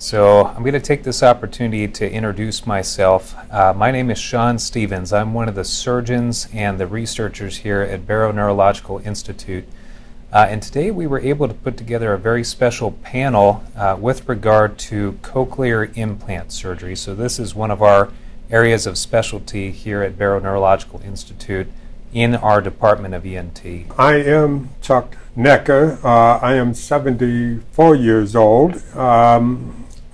So I'm going to take this opportunity to introduce myself. My name is Sean Stevens. I'm one of the surgeons and the researchers here at Barrow Neurological Institute. And today we were able to put together a very special panel with regard to cochlear implant surgery. So this is one of our areas of specialty here at Barrow Neurological Institute in our Department of ENT. I am Chuck Necker. I am 74 years old.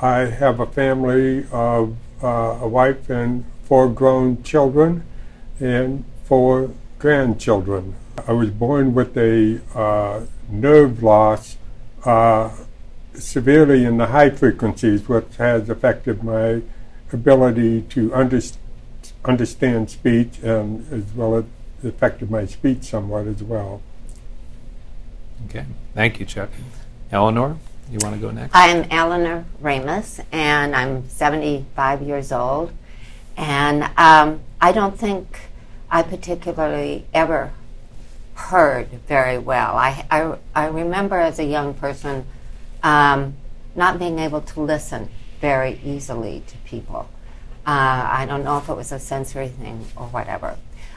I have a family of a wife and 4 grown children and 4 grandchildren. I was born with a nerve loss severely in the high frequencies, which has affected my ability to understand speech, and as well as affected my speech somewhat as well. Okay, thank you, Chuck. Eleanor, you want to go next? I'm Eleanor Ramus, and I'm 75 years old. And I don't think I particularly ever heard very well. I remember as a young person not being able to listen very easily to people. I don't know if it was a sensory thing or whatever.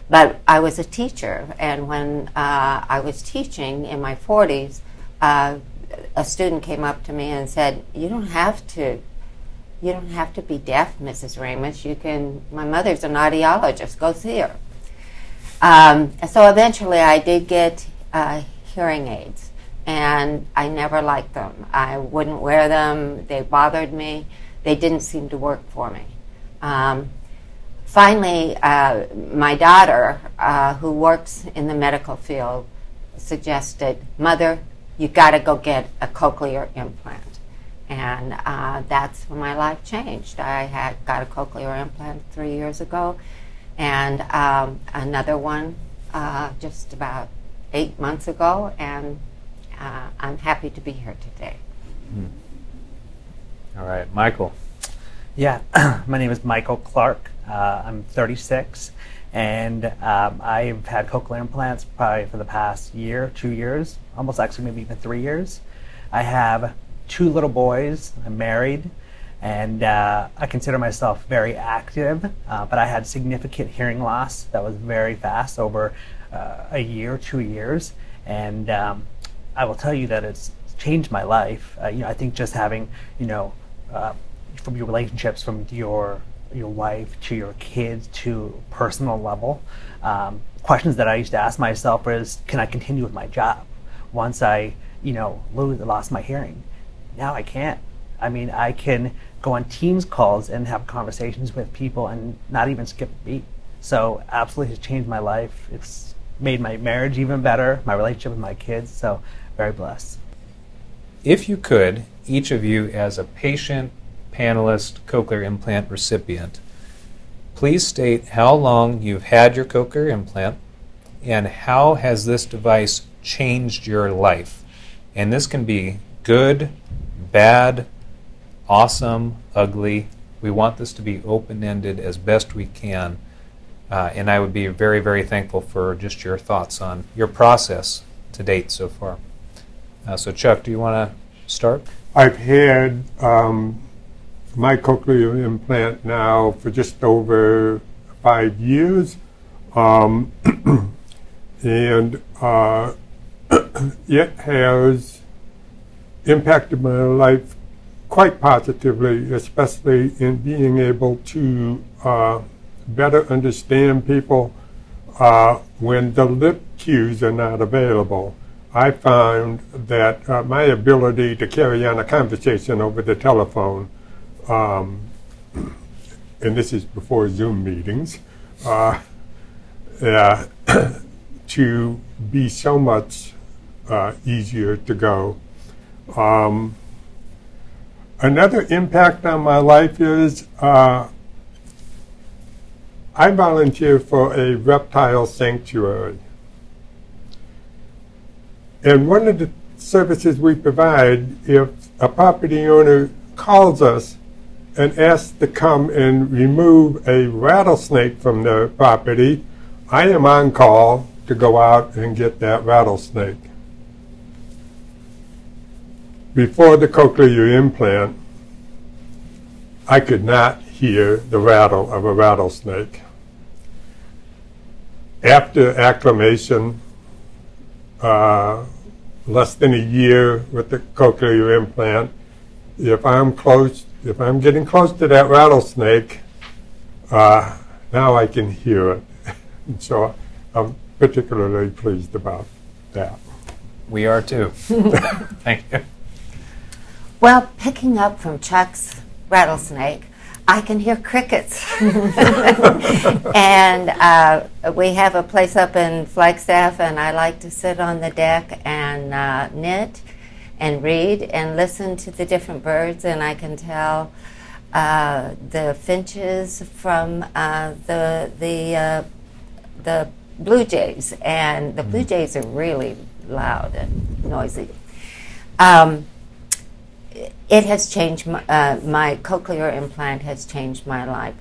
But I was a teacher, and when I was teaching in my 40s, a student came up to me and said, "You don't have to be deaf, Mrs. Ramus. My mother's an audiologist. Go see her." So eventually I did get hearing aids, and I never liked them. I wouldn't wear them. They bothered me. They didn't seem to work for me. Finally, my daughter, who works in the medical field, suggested, "Mother, you got to go get a cochlear implant." And that's when my life changed. I had got a cochlear implant 3 years ago, and another one just about 8 months ago, and I'm happy to be here today. All right, Michael. Yeah, my name is Michael Clark. I'm 36, and I've had cochlear implants probably for the past year, 2 years, almost actually maybe even 3 years. I have 2 little boys. I'm married, and I consider myself very active, but I had significant hearing loss that was very fast over a year, 2 years, and I will tell you that it's changed my life. I think just having, from your relationships, from your wife to your kids to personal level, questions that I used to ask myself was, can I continue with my job once I lost my hearing? Now I can't. I mean, I can go on Teams calls and have conversations with people and not even skip a beat. So absolutely has changed my life. It's made my marriage even better, my relationship with my kids, so very blessed. If you could, each of you as a patient, panelist, cochlear implant recipient, please state how long you've had your cochlear implant and how has this device changed your life. And this can be good, bad, awesome, ugly. We want this to be open-ended as best we can. And I would be very, very thankful for just your thoughts on your process to date so far. So Chuck, do you want to start? I've had my cochlear implant now for just over 5 years, and it has impacted my life quite positively, especially in being able to better understand people when the lip cues are not available. I found that my ability to carry on a conversation over the telephone, and this is before Zoom meetings, to be so much easier to go. Another impact on my life is I volunteer for a reptile sanctuary. And one of the services we provide, if a property owner calls us and asks to come and remove a rattlesnake from their property, I am on call to go out and get that rattlesnake. Before the cochlear implant, I could not hear the rattle of a rattlesnake. After acclimation, less than a year with the cochlear implant, if I'm getting close to that rattlesnake, now I can hear it. And so I'm particularly pleased about that. We are too. Thank you. Well, picking up from Chuck's rattlesnake, I can hear crickets. And we have a place up in Flagstaff, and I like to sit on the deck and knit and read and listen to the different birds, and I can tell the finches from the blue jays, and the blue jays are really loud and noisy. It has changed, my cochlear implant has changed my life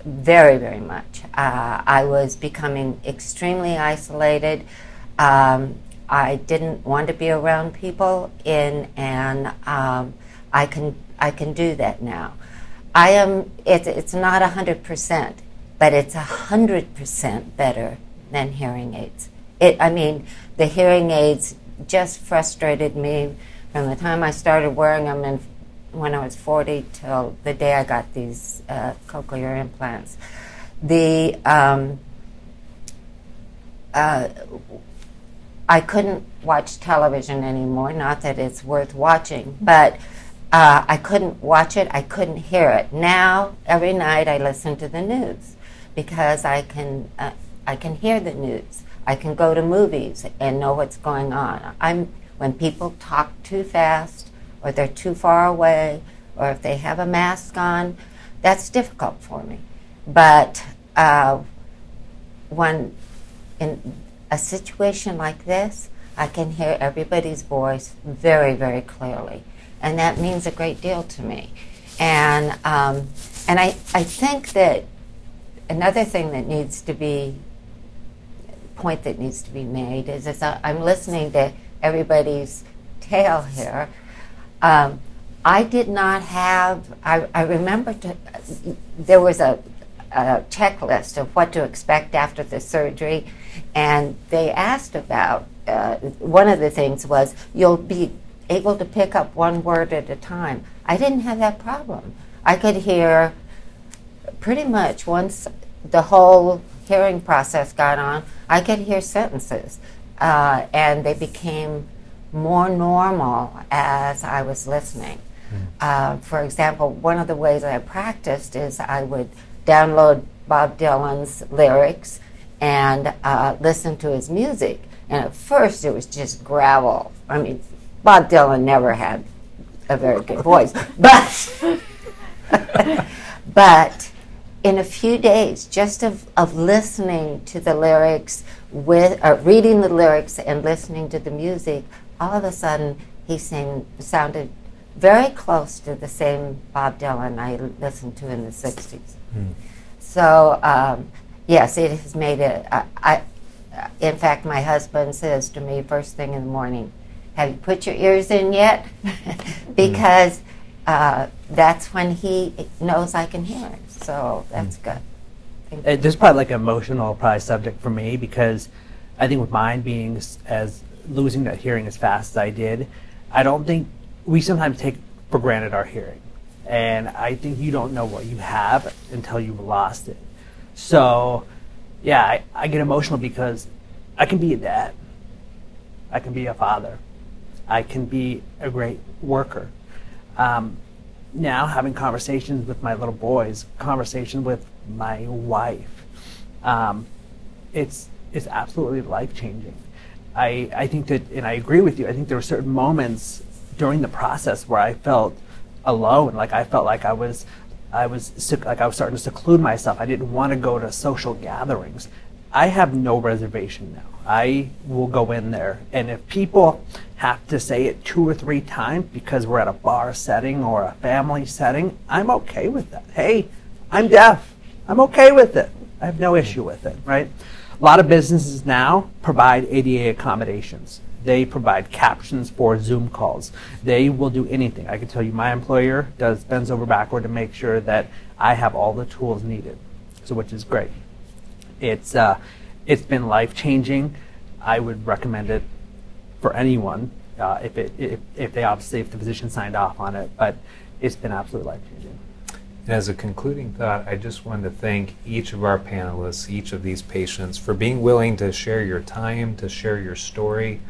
very, very much. I was becoming extremely isolated. I didn't want to be around people, and I can do that now. It's not 100%, but it's 100% better than hearing aids. The hearing aids just frustrated me from the time I started wearing them when I was 40 till the day I got these cochlear implants. I couldn't watch television anymore, not that it's worth watching, but I couldn't watch it, I couldn't hear it. Now, every night I listen to the news because I can hear the news. I can go to movies and know what's going on. When people talk too fast, or they're too far away, or if they have a mask on, that's difficult for me. But when in a situation like this, I can hear everybody's voice very, very clearly, and that means a great deal to me. And I think that another thing that needs to be made is I'm listening to everybody's tale here. I did not have, I remember there was a checklist of what to expect after the surgery, and they asked about, one of the things was, you'll be able to pick up one word at a time. I didn't have that problem. I could hear pretty much once the whole hearing process got on, I could hear sentences, and they became more normal as I was listening. For example, one of the ways I practiced is I would download Bob Dylan's lyrics and listen to his music. And at first it was just gravel. I mean, Bob Dylan never had a very good voice. But in a few days, just of listening to the lyrics, reading the lyrics and listening to the music, all of a sudden he sounded very close to the same Bob Dylan I listened to in the 60s. So, yes, it has made it. In fact, my husband says to me first thing in the morning, "Have you put your ears in yet?" Because that's when he knows I can hear him. So that's good. This is probably like an emotional subject for me, because I think with mine being as losing that hearing as fast as I did, I don't think we sometimes take for granted our hearing. And I think you don't know what you have until you've lost it. So, yeah, I get emotional because I can be a dad. I can be a father. I can be a great worker. Now, having conversations with my little boys, conversation with my wife, it's absolutely life-changing. I think that, and I agree with you, I think there were certain moments during the process where I felt alone, like I felt like I was starting to seclude myself. I didn't want to go to social gatherings. I have no reservation now. I will go in there, and if people have to say it 2 or 3 times because we're at a bar setting or a family setting, I'm okay with that. Hey, I'm deaf. I'm okay with it. I have no issue with it, right? A lot of businesses now provide ADA accommodations. They provide captions for Zoom calls. They will do anything. I can tell you my employer bends over backward to make sure that I have all the tools needed, so which is great. It's been life-changing. I would recommend it for anyone if the physician signed off on it, but it's been absolutely life-changing. And as a concluding thought, I just wanted to thank each of our panelists, each of these patients, for being willing to share your time, to share your story,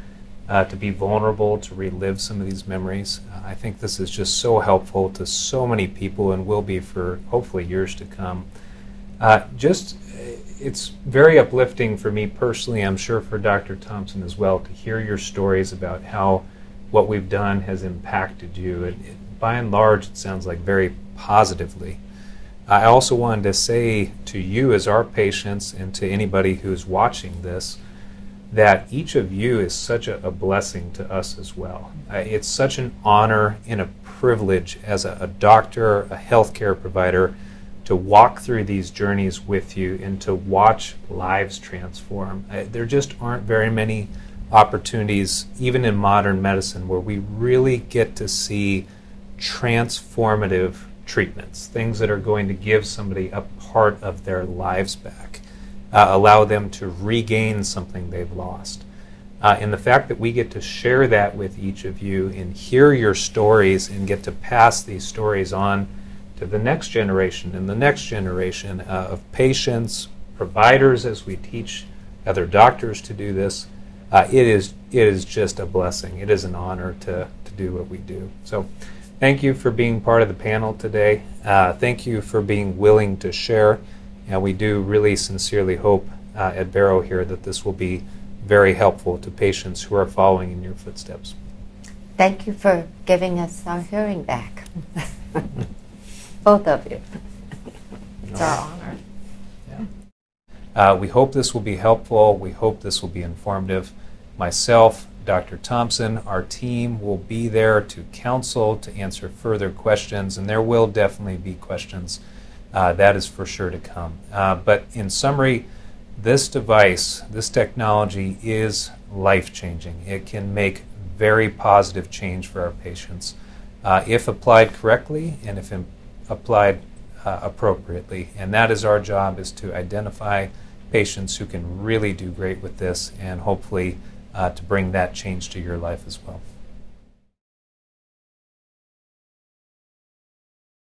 to be vulnerable, to relive some of these memories. I think this is just so helpful to so many people and will be for hopefully years to come. It's very uplifting for me personally, I'm sure for Dr. Thompson as well, to hear your stories about how what we've done has impacted you. By and large, it sounds like very positively. I also wanted to say to you as our patients and to anybody who's watching this, that each of you is such a blessing to us as well. It's such an honor and a privilege as a doctor, a healthcare provider, to walk through these journeys with you and to watch lives transform. There just aren't very many opportunities, even in modern medicine, where we really get to see transformative treatments, things that are going to give somebody a part of their lives back, allow them to regain something they've lost. And the fact that we get to share that with each of you and hear your stories and get to pass these stories on to the next generation and the next generation of patients, providers, as we teach other doctors to do this, it is just a blessing. It is an honor to do what we do. So thank you for being part of the panel today. Thank you for being willing to share. And we do really sincerely hope at Barrow here that this will be very helpful to patients who are following in your footsteps. Thank you for giving us our hearing back. Both of you. It's our honor. Yeah. We hope this will be helpful. We hope this will be informative. Myself, Dr. Thompson, our team will be there to counsel, to answer further questions, and there will definitely be questions. That is for sure to come. But in summary, this device, this technology is life-changing. It can make very positive change for our patients if applied correctly and if applied appropriately. And that is our job, is to identify patients who can really do great with this and hopefully to bring that change to your life as well.